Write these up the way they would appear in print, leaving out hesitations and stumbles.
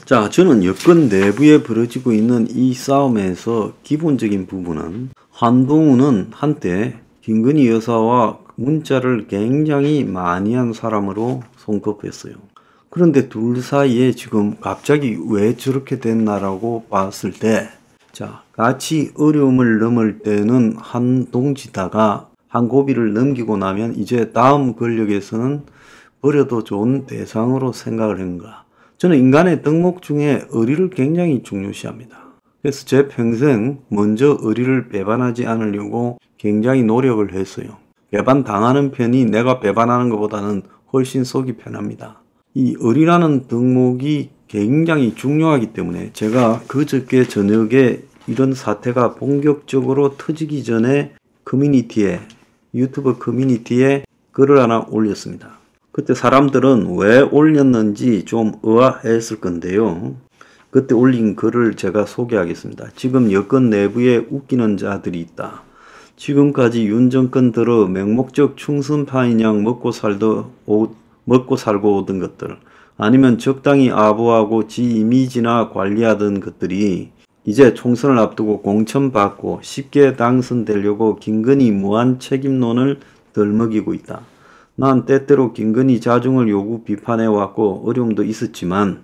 자, 저는 여권 내부에 벌어지고 있는 이 싸움에서 기본적인 부분은 한동훈은 한때 김건희 여사와 문자를 굉장히 많이 한 사람으로 손꼽혔어요. 그런데 둘 사이에 지금 갑자기 왜 저렇게 됐나라고 봤을 때, 자, 같이 어려움을 넘을 때는 한 동지다가 한 고비를 넘기고 나면 이제 다음 권력에서는 버려도 좋은 대상으로 생각을 한가. 저는 인간의 덕목 중에 의리를 굉장히 중요시합니다. 그래서 제 평생 먼저 의리를 배반하지 않으려고 굉장히 노력을 했어요. 배반당하는 편이 내가 배반하는 것보다는 훨씬 속이 편합니다. 이 의리라는 덕목이 굉장히 중요하기 때문에 제가 그저께 저녁에 이런 사태가 본격적으로 터지기 전에 유튜브 커뮤니티에 글을 하나 올렸습니다. 그때 사람들은 왜 올렸는지 좀 의아했을 건데요. 그때 올린 글을 제가 소개하겠습니다. 지금 여권 내부에 웃기는 자들이 있다. 지금까지 윤 정권 들어 맹목적 충성파인 먹고 살고 오던 것들, 아니면 적당히 아부하고 지 이미지나 관리하던 것들이 이제 총선을 앞두고 공천받고 쉽게 당선되려고 김건희 무한 책임론을 덜먹이고 있다. 난 때때로 김건희 자중을 요구 비판해왔고 어려움도 있었지만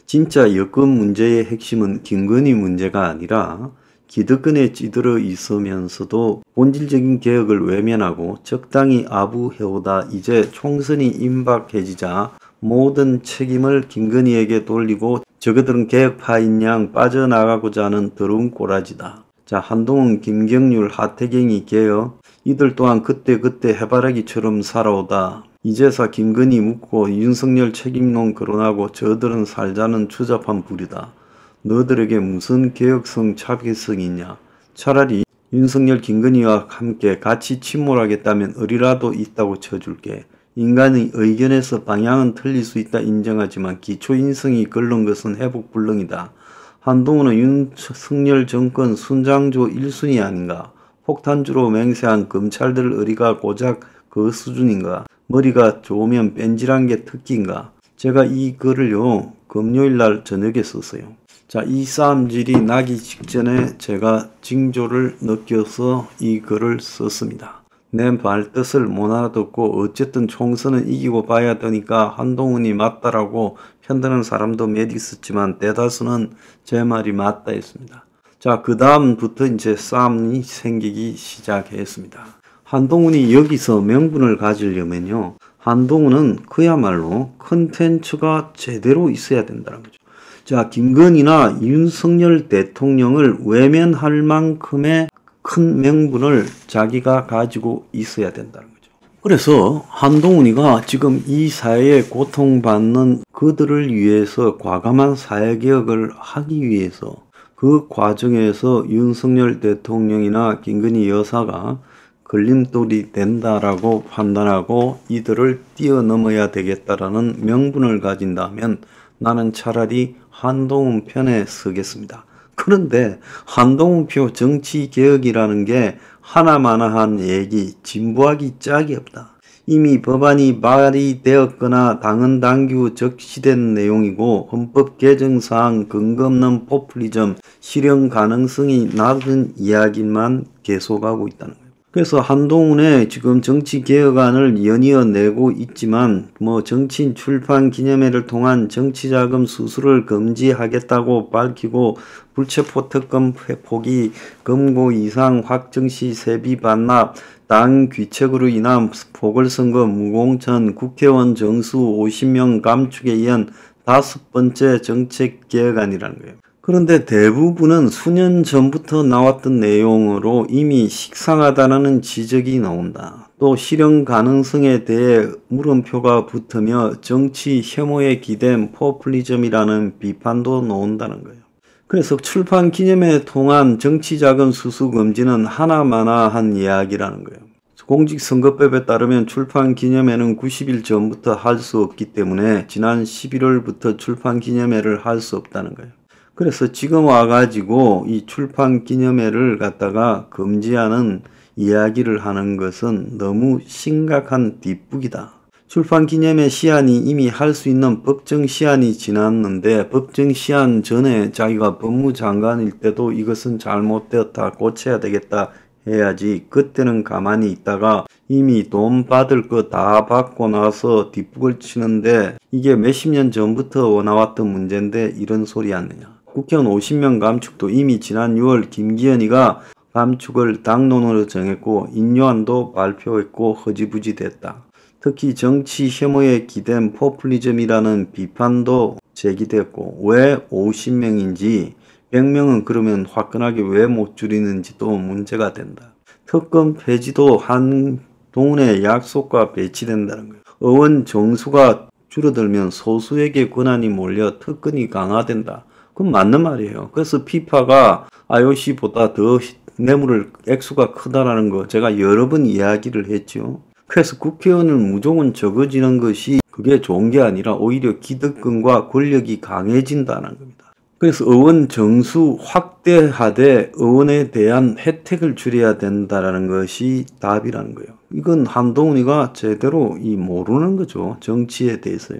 진짜 여권 문제의 핵심은 김건희 문제가 아니라 기득권에 찌들어 있으면서도 본질적인 개혁을 외면하고 적당히 아부해오다 이제 총선이 임박해지자 모든 책임을 김건희에게 돌리고 저그들은 개혁파인 양 빠져나가고자 하는 더러운 꼬라지다. 자, 한동훈, 김경률, 하태경이 개혁, 이들 또한 그때그때 해바라기처럼 살아오다 이제서 김건희 묻고 윤석열 책임론 거론하고 저들은 살자는 추잡한 부류다. 너들에게 무슨 개혁성 차별성이 있냐. 차라리 윤석열 김건희와 함께 같이 침몰하겠다면 의리라도 있다고 쳐줄게. 인간의 의견에서 방향은 틀릴 수 있다 인정하지만 기초인성이 끓는 것은 회복불능이다. 한동훈은 윤석열 정권 순장조 1순위 아닌가. 폭탄주로 맹세한 검찰들 의리가 고작 그 수준인가. 머리가 좋으면 뺀질한 게 특기인가. 제가 이 글을요 금요일날 저녁에 썼어요. 자, 이 싸움질이 나기 직전에 제가 징조를 느껴서 이 글을 썼습니다. 내 말뜻을 못 알아듣고 어쨌든 총선은 이기고 봐야 되니까 한동훈이 맞다라고 편드는 사람도 몇 있었지만 대다수는 제 말이 맞다 했습니다. 자, 그 다음부터 이제 싸움이 생기기 시작했습니다. 한동훈이 여기서 명분을 가지려면요, 한동훈은 그야말로 컨텐츠가 제대로 있어야 된다는 거죠. 자, 김건희나 윤석열 대통령을 외면할 만큼의 큰 명분을 자기가 가지고 있어야 된다는 거죠. 그래서 한동훈이가 지금 이 사회에 고통받는 그들을 위해서 과감한 사회개혁을 하기 위해서 그 과정에서 윤석열 대통령이나 김건희 여사가 걸림돌이 된다라고 판단하고 이들을 뛰어넘어야 되겠다라는 명분을 가진다면 나는 차라리 한동훈 편에 서겠습니다. 그런데 한동훈표 정치개혁이라는 게 하나마나한 얘기, 진부하기 짝이 없다. 이미 법안이 발의되었거나 당헌 당규 적시된 내용이고 헌법 개정사항 근거 없는 포퓰리즘, 실현 가능성이 낮은 이야기만 계속하고 있다는 거예요. 그래서 한동훈의 지금 정치개혁안을 연이어 내고 있지만 정치인 출판 기념회를 통한 정치자금 수수를 금지하겠다고 밝히고 불체포특권 포기, 금고 이상 확정시 세비 반납, 당 귀책으로 인한 보궐선거 무공천, 국회의원 정수 50명 감축에 의한 5번째 정책개혁안이라는 거예요. 그런데 대부분은 수년 전부터 나왔던 내용으로 이미 식상하다는 지적이 나온다. 또 실현 가능성에 대해 물음표가 붙으며 정치 혐오에 기댄 포퓰리즘이라는 비판도 나온다는 거예요. 그래서 출판 기념회에 통한 정치자금 수수 금지는 하나마나한 이야기라는 거예요. 공직선거법에 따르면 출판 기념회는 90일 전부터 할 수 없기 때문에 지난 11월부터 출판 기념회를 할 수 없다는 거예요. 그래서 지금 와가지고 이 출판 기념회를 갖다가 금지하는 이야기를 하는 것은 너무 심각한 뒷북이다. 출판 기념회 시한이 이미 할 수 있는 법정 시한이 지났는데 법정 시한 전에 자기가 법무장관일 때도 이것은 잘못되었다, 고쳐야 되겠다 해야지 그때는 가만히 있다가 이미 돈 받을 거 다 받고 나서 뒷북을 치는데 이게 몇십 년 전부터 나왔던 문제인데 이런 소리 하느냐. 국회의원 50명 감축도 이미 지난 6월 김기현이가 감축을 당론으로 정했고 인요안도 발표했고 허지부지 됐다. 특히 정치 혐오에 기댄 포퓰리즘이라는 비판도 제기됐고 왜 50명인지 100명은 그러면 화끈하게 왜 못 줄이는지도 문제가 된다. 특검 폐지도 한동훈의 약속과 배치된다는 거예요. 의원 정수가 줄어들면 소수에게 권한이 몰려 특권이 강화된다. 그건 맞는 말이에요. 그래서 피파가 IOC보다 더 뇌물을 액수가 크다라는 거 제가 여러 번 이야기를 했죠. 그래서 국회의원을 무조건 적어지는 것이 그게 좋은 게 아니라 오히려 기득권과 권력이 강해진다는 겁니다. 그래서 의원 정수 확대하되 의원에 대한 혜택을 줄여야 된다는 것이 답이라는 거예요. 이건 한동훈이가 제대로 모르는 거죠. 정치에 대해서요.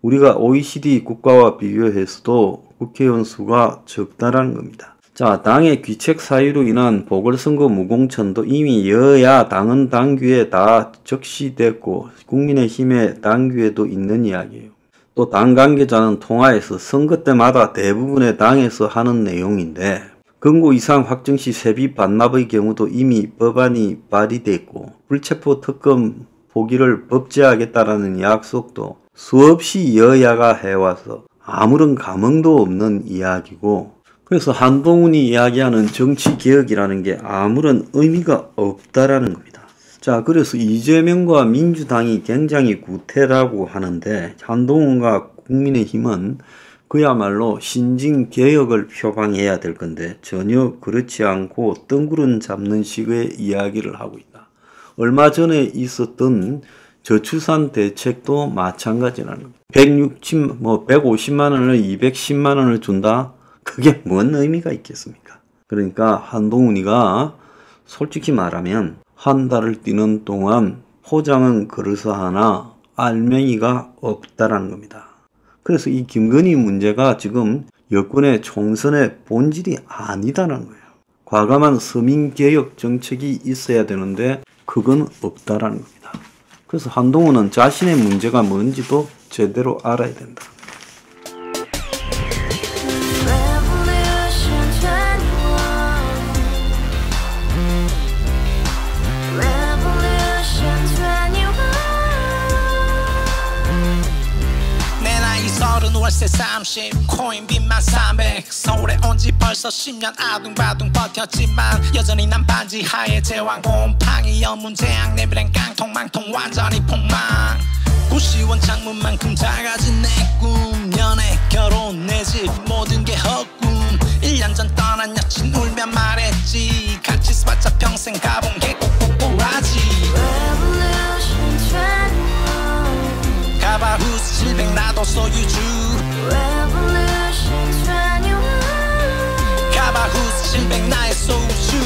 우리가 OECD 국가와 비교해서도 국회의원 수가 적다라는 겁니다. 자, 당의 귀책 사유로 인한 보궐선거 무공천도 이미 여야 당헌 당규에 다 적시됐고 국민의힘의 당규에도 있는 이야기예요. 또 당 관계자는 통화에서 선거 때마다 대부분의 당에서 하는 내용인데 금고 이상 확정 시 세비 반납의 경우도 이미 법안이 발의됐고 불체포 특검 포기를 법제하겠다라는 약속도 수없이 여야가 해와서 아무런 감흥도 없는 이야기고 그래서 한동훈이 이야기하는 정치개혁이라는 게 아무런 의미가 없다라는 겁니다. 자, 그래서 이재명과 민주당이 굉장히 구태라고 하는데 한동훈과 국민의힘은 그야말로 신진개혁을 표방해야 될 건데 전혀 그렇지 않고 뜬구름 잡는 식의 이야기를 하고 있다. 얼마 전에 있었던 저출산 대책도 마찬가지라는 겁니다. 150만 원을 210만 원을 준다? 그게 뭔 의미가 있겠습니까? 그러니까 한동훈이가 솔직히 말하면 한 달을 뛰는 동안 포장은 그래서 하나 알맹이가 없다라는 겁니다. 그래서 이 김건희 문제가 지금 여권의 총선의 본질이 아니다라는 거예요. 과감한 서민개혁 정책이 있어야 되는데 그건 없다라는 겁니다. 그래서 한동훈은 자신의 문제가 뭔지도 제대로 알아야 된다. 월세 30 코인빚만 300 서울에 온지 벌써 10년 아둥바둥 버텼지만 여전히 난 반지 하에 제왕 곰팡이 연문제약 내비랑 깡통망통 완전히 폭망 90원 창문만큼 작아진 내 꿈 연애 결혼 내 집 모든 게 헛꿈 1년 전 떠난 여친 울며 말했지 같이 써봤자 평생 가본 게 꼭꼭꼭하지 가바후스 700 나도 소유주 가바후스 700 나의 소주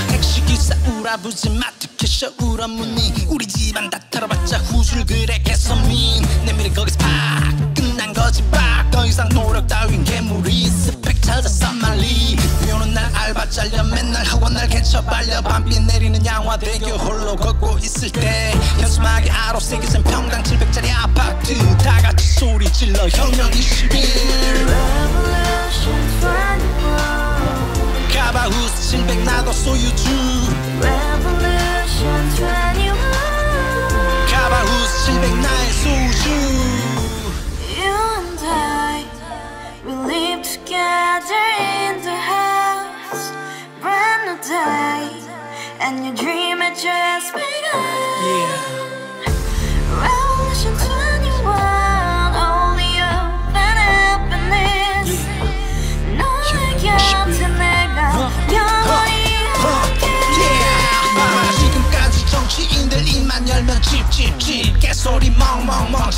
택시기사 우라부지 마트캐셔 울어무니 우리 집안 다 털어봤자 후줄 그래 개선민 내 미래 거기서 팍 끝난 거지 팍 더 이상 노력 따윈 괴물이 스펙 찾아 쌈말리 비오는 날 알바 잘려 맨날 학원 날 개쳐 발려 밤비 내리는 양화대교 홀로 걷고 있을 때 현수막에 아로 새겨진 평당 700짜리 아파트 다같이 소리 질러 혁명 21 가바후스 700 나도 소유주 가바후스 700 나의 소주 Together in the house, brand new day, and your dream had just begun. Revolution 21, only hope and happiness. 너의 곁에 내가 영원히 함께. 지금까지 정치인들 입만 열면 찝찝찝 개소리 멍멍멍